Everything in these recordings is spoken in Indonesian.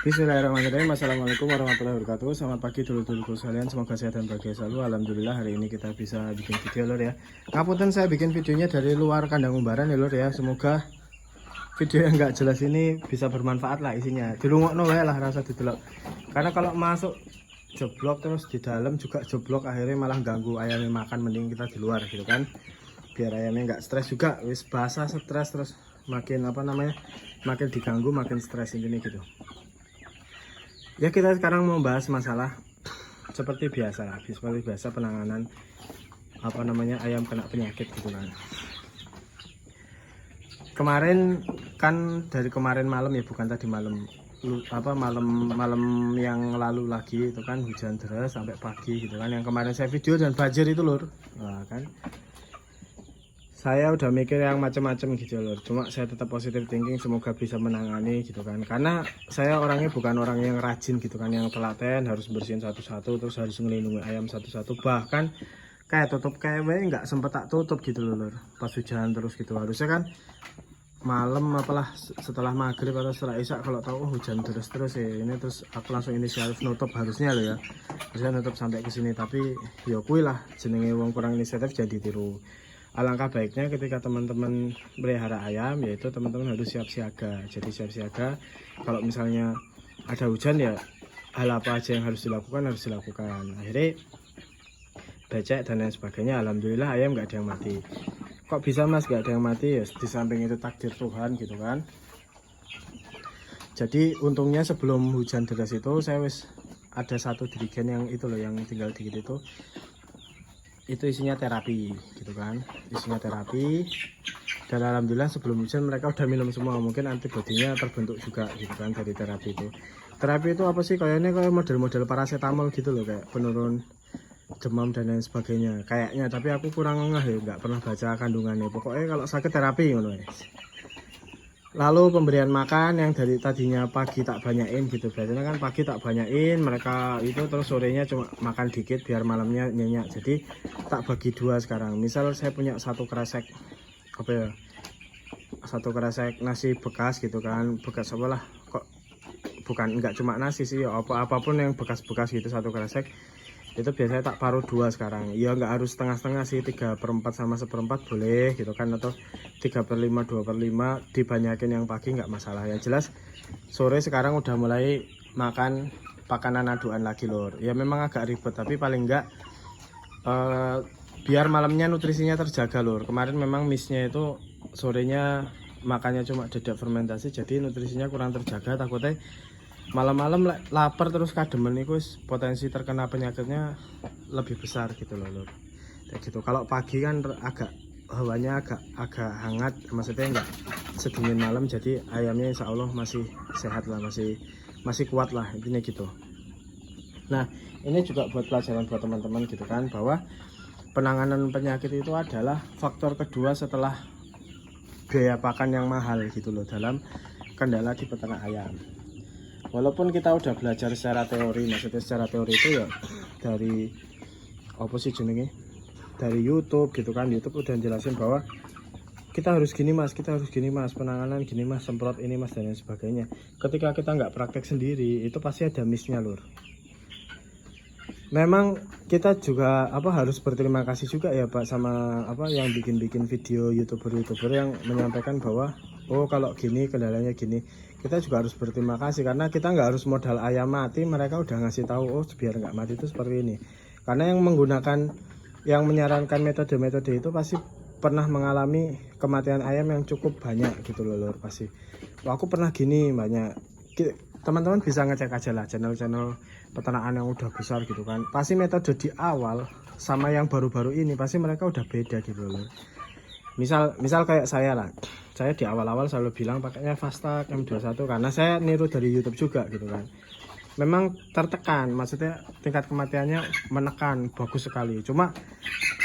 Bismillahirrahmanirrahim. Assalamualaikum warahmatullahi wabarakatuh. Selamat pagi dulur-dulurku sekalian. Semoga sehat dan bahagia selalu. Alhamdulillah hari ini kita bisa bikin video lor ya. Ngapunten saya bikin videonya dari luar kandang umbaran ya lor ya. Semoga video yang nggak jelas ini bisa bermanfaat lah isinya. Dirungokno wae lah rasa didelok. Karena kalau masuk jeblok terus di dalam juga jeblok akhirnya malah ganggu ayamnya makan, mending kita di luar gitu kan. Biar ayamnya nggak stres juga. Wis basah stres terus makin makin diganggu, makin stres ini gitu. Ya, kita sekarang mau bahas masalah seperti biasa penanganan ayam kena penyakit gitu kan. Kemarin kan dari kemarin malam ya, bukan tadi malam, malam yang lalu lagi itu kan hujan deras sampai pagi gitu kan. Yang kemarin saya video dan banjir itu lur. Nah, kan saya udah mikir yang macam-macam gitu loh, cuma saya tetap positive thinking, semoga bisa menangani gitu kan. Karena saya orangnya bukan orang yang rajin gitu kan, yang telaten harus bersihin satu-satu, terus harus ngelindungi ayam satu-satu. Bahkan kayak tutup KW nggak sempet tak tutup gitu loh pas hujan terus gitu. Harusnya kan malam apalah setelah maghrib atau setelah isya, kalau tahu hujan deras terus ya ini, terus aku langsung inisiatif nutup harusnya loh ya, harusnya nutup sampai ke sini. Tapi ya kui lah jenenge wong kurang inisiatif jadi tiru. Alangkah baiknya ketika teman-teman melihara ayam, yaitu teman-teman harus siap siaga. Jadi siap siaga, kalau misalnya ada hujan ya hal apa aja yang harus dilakukan. Akhirnya becek dan lain sebagainya, alhamdulillah ayam nggak ada yang mati. Kok bisa mas nggak ada yang mati? Ya di samping itu takdir Tuhan gitu kan. Jadi untungnya sebelum hujan deras itu saya wis ada satu dirigen yang itu loh, yang tinggal dikit itu isinya terapi gitu kan, isinya terapi. Dan alhamdulillah sebelum hujan mereka udah minum semua, mungkin antibodinya terbentuk juga gitu kan dari terapi itu. Terapi itu apa sih, kayaknya kayak model-model paracetamol gitu loh, kayak penurun demam dan lain sebagainya kayaknya, tapi aku kurang ngeh ya, nggak pernah baca kandungannya. Pokoknya kalau sakit terapi ngono guys. Lalu pemberian makan yang dari tadinya pagi tak banyain gitu, biasanya kan pagi tak banyain mereka itu, terus sorenya cuma makan dikit biar malamnya nyenyak. Jadi tak bagi dua sekarang. Misal saya punya satu kresek nasi bekas gitu kan, bekas apalah, kok bukan nggak cuma nasi sih ya, apapun yang bekas-bekas gitu, satu kresek itu biasanya tak paruh dua sekarang. Ya nggak harus setengah-setengah sih, 3/4 sama 1/4 boleh gitu kan, atau 3/5 2/5, dibanyakin yang pagi nggak masalah. Yang jelas sore sekarang udah mulai makan pakanan aduan lagi lor. Ya memang agak ribet, tapi paling nggak biar malamnya nutrisinya terjaga lor. Kemarin memang missnya itu sorenya makannya cuma dedak fermentasi, jadi nutrisinya kurang terjaga. Takutnya malam-malam lapar terus kademen itu potensi terkena penyakitnya lebih besar gitu loh lur. Kayak gitu. Kalau pagi kan agak hawanya agak hangat, maksudnya enggak sedingin malam, jadi ayamnya insya Allah masih sehat lah, masih kuat lah intinya gitu. Nah ini juga buat pelajaran buat teman-teman gitu kan, bahwa penanganan penyakit itu adalah faktor kedua setelah biaya pakan yang mahal gitu loh dalam kendala di peternak ayam. Walaupun kita udah belajar secara teori, maksudnya secara teori itu ya dari apa sih jenenge, dari YouTube gitu kan. YouTube udah jelasin bahwa kita harus gini mas, penanganan gini mas, semprot ini mas, dan lain sebagainya. Ketika kita nggak praktek sendiri, itu pasti ada missnya lur. Memang kita juga harus berterima kasih juga ya Pak sama yang bikin video youtuber yang menyampaikan bahwa oh kalau gini kendalanya gini. Kita juga harus berterima kasih, karena kita nggak harus modal ayam mati, mereka udah ngasih tahu oh biar nggak mati itu seperti ini. Karena yang menyarankan metode-metode itu pasti pernah mengalami kematian ayam yang cukup banyak gitu loh lur, pasti. Wah, aku pernah gini banyak. Teman-teman bisa ngecek aja lah channel-channel peternakan yang udah besar gitu kan. Pasti metode di awal sama yang baru-baru ini pasti mereka udah beda gitu loh. Misal kayak saya lah. Saya di awal-awal selalu bilang pakainya Fastag M21 karena saya niru dari YouTube juga gitu kan. Memang tertekan, maksudnya tingkat kematiannya menekan, bagus sekali. Cuma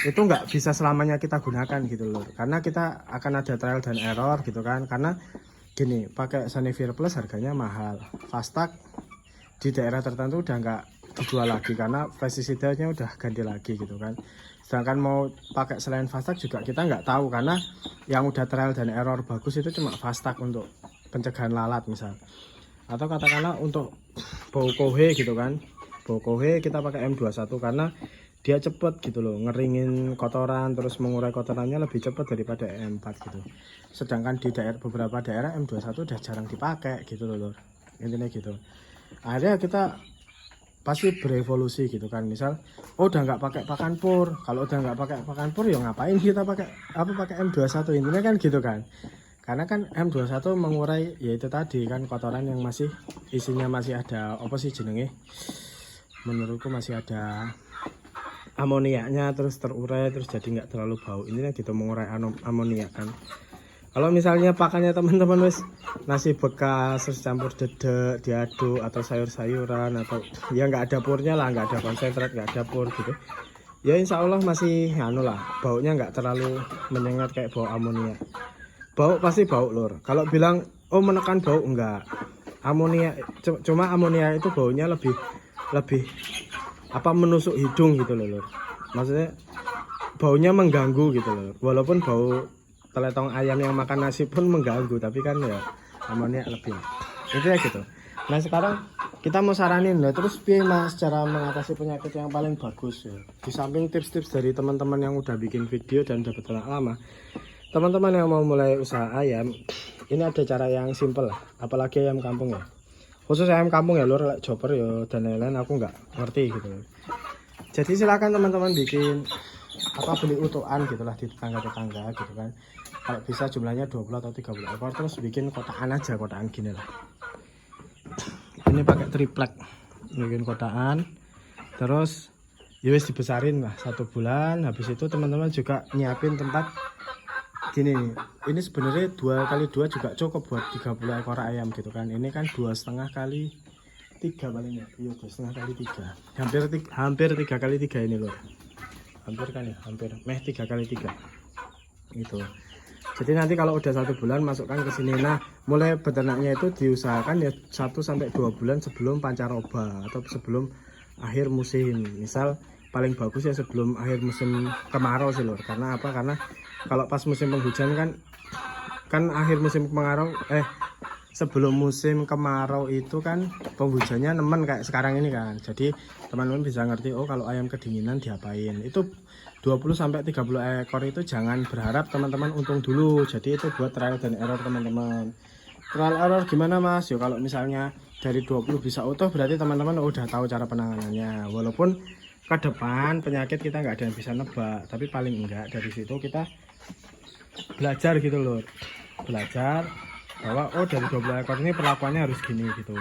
itu nggak bisa selamanya kita gunakan gitu loh. Karena kita akan ada trial dan error gitu kan. Karena gini, pakai Sanivir Plus harganya mahal. Fastag di daerah tertentu udah nggak dijual lagi karena pestisidanya udah ganti lagi gitu kan. Sedangkan mau pakai selain Fastag juga kita nggak tahu, karena yang udah trial dan error bagus itu cuma Fastag untuk pencegahan lalat misal. Atau katakanlah untuk bau kohe gitu kan, bau kohe kita pakai M21 karena dia cepet gitu loh, ngeringin kotoran terus mengurai kotorannya lebih cepat daripada M4 gitu. Sedangkan di beberapa daerah M21 udah jarang dipakai gitu loh lur, intinya gitu. Akhirnya kita pasti berevolusi gitu kan, misal udah nggak pakai pakan pur, kalau udah nggak pakai pakan pur ya ngapain kita pakai M21, intinya kan gitu kan. Karena kan M21 mengurai yaitu tadi kan kotoran yang masih isinya masih ada apa sih jenenge, menurutku masih ada amoniaknya, terus terurai, terus jadi nggak terlalu bau, intinya gitu, mengurai amoniak kan. Kalau misalnya pakannya teman-teman wis nasi bekas terus campur dedek diaduk atau sayur-sayuran atau ya nggak ada purnya lah, nggak ada konsentrat, nggak ada pur gitu ya, insya Allah masih anu lah, baunya nggak terlalu menyengat kayak bau amoniak. Bau pasti bau lur, kalau bilang oh menekan bau enggak, amoniak cuma amoniak itu baunya lebih apa menusuk hidung gitu loh lur, maksudnya baunya mengganggu gitu loh, walaupun bau teletong ayam yang makan nasi pun mengganggu, tapi kan ya amoniak lebih itu ya gitu. Nah sekarang kita mau saranin lah, terus piye mas cara mengatasi penyakit yang paling bagus ya, di samping tips-tips dari teman-teman yang udah bikin video dan udah bertahan lama. Teman-teman yang mau mulai usaha ayam, ini ada cara yang simple lah, apalagi ayam kampung ya, khusus ayam kampung ya lur, chopper ya dan lain-lain aku nggak ngerti gitu. Jadi silakan teman-teman bikin apa, beli utuhan gitulah di tetangga-tetangga gitu kan, kalau bisa jumlahnya 20 atau 30 ekor, terus bikin kotaan aja, kotaan gini lah, ini pakai triplek, bikin kotaan terus ya wis dibesarin lah 1 bulan. Habis itu teman-teman juga nyiapin tempat gini, ini sebenarnya 2x2 juga cukup buat 30 ekor ayam gitu kan. Ini kan 2,5 kali 3 paling ya, iya 2,5 kali 3, hampir 3 kali 3 ini loh, hampir kan ya, hampir 3 kali 3 itu. Jadi nanti kalau udah 1 bulan masukkan ke sini. Nah mulai beternaknya itu diusahakan ya 1-2 bulan sebelum pancaroba atau sebelum akhir musim, misal paling bagus ya sebelum akhir musim kemarau sih lor. Karena apa, karena kalau pas musim penghujan kan akhir musim kemarau sebelum musim kemarau itu kan penghujannya nemen kayak sekarang ini kan. Jadi teman-teman bisa ngerti, oh kalau ayam kedinginan diapain. Itu 20-30 ekor itu jangan berharap teman-teman untung dulu. Jadi itu buat trial dan error teman-teman. Trial error gimana mas? Yo kalau misalnya dari 20 bisa utuh berarti teman-teman udah tahu cara penanganannya. Walaupun ke depan penyakit kita nggak ada yang bisa nebak, tapi paling enggak dari situ kita belajar gitu loh. Belajar bahwa oh dari 20 ekor ini perlakuannya harus gini gitu.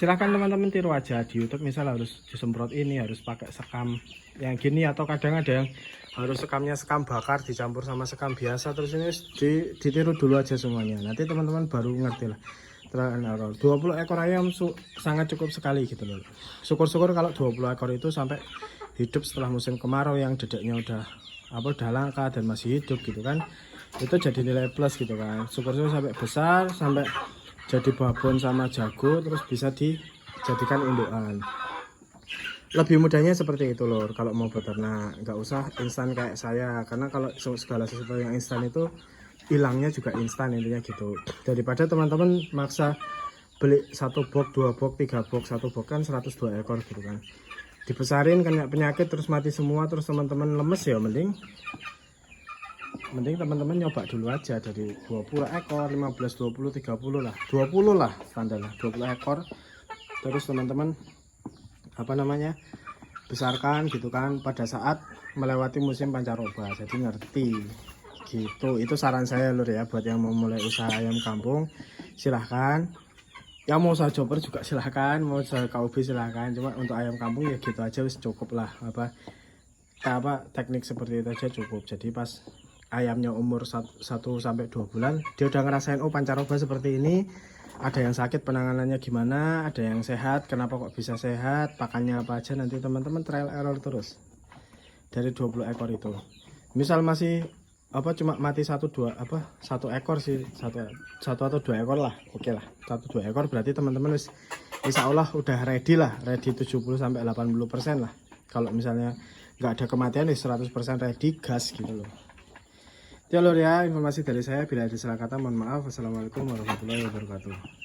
Silahkan teman-teman tiru aja di YouTube, misal harus disemprot ini, harus pakai sekam yang gini, atau kadang ada yang harus sekamnya sekam bakar dicampur sama sekam biasa, terus ini ditiru dulu aja semuanya, nanti teman-teman baru ngerti lah. 20 ekor ayam sangat cukup sekali gitu loh. Syukur-syukur kalau 20 ekor itu sampai hidup setelah musim kemarau yang dedeknya udah langka dan masih hidup gitu kan, itu jadi nilai plus gitu kan. Syukur-syukur sampai besar, sampai jadi babon sama jago, terus bisa dijadikan indukan. Lebih mudahnya seperti itu lor kalau mau beternak, nggak usah instan kayak saya, karena kalau segala sesuatu yang instan itu hilangnya juga instan, intinya gitu. Daripada teman-teman maksa beli 1 box, 2 box, 3 box, 1 box kan 102 ekor gitu kan, dibesarin kena penyakit terus mati semua, terus teman-teman lemes ya, mending teman-teman nyoba dulu aja dari 20 ekor, 15, 20, 30 lah, 20 lah standarnya, 20 ekor. Terus teman-teman besarkan gitu kan pada saat melewati musim pancaroba, jadi ngerti gitu. Itu saran saya lur ya, buat yang mau mulai usaha ayam kampung silahkan. Yang mau usaha chopper juga silahkan, mau usaha KUB silahkan. Cuma untuk ayam kampung ya gitu aja wis cukup lah, teknik seperti itu aja cukup. Jadi pas ayamnya umur 1-2 bulan dia udah ngerasain oh pancaroba seperti ini, ada yang sakit penanganannya gimana, ada yang sehat kenapa kok bisa sehat, pakannya apa aja, nanti teman-teman trial error terus dari 20 ekor itu. Misal masih cuma mati 1 ekor sih, satu atau 2 ekor lah, oke lah 1-2 ekor, berarti teman-teman insya Allah udah ready 70-80% lah. Kalau misalnya nggak ada kematian 100% ready gas gitu loh. Ya lor ya, informasi dari saya, bila ada salah kata mohon maaf. Wassalamualaikum warahmatullahi wabarakatuh.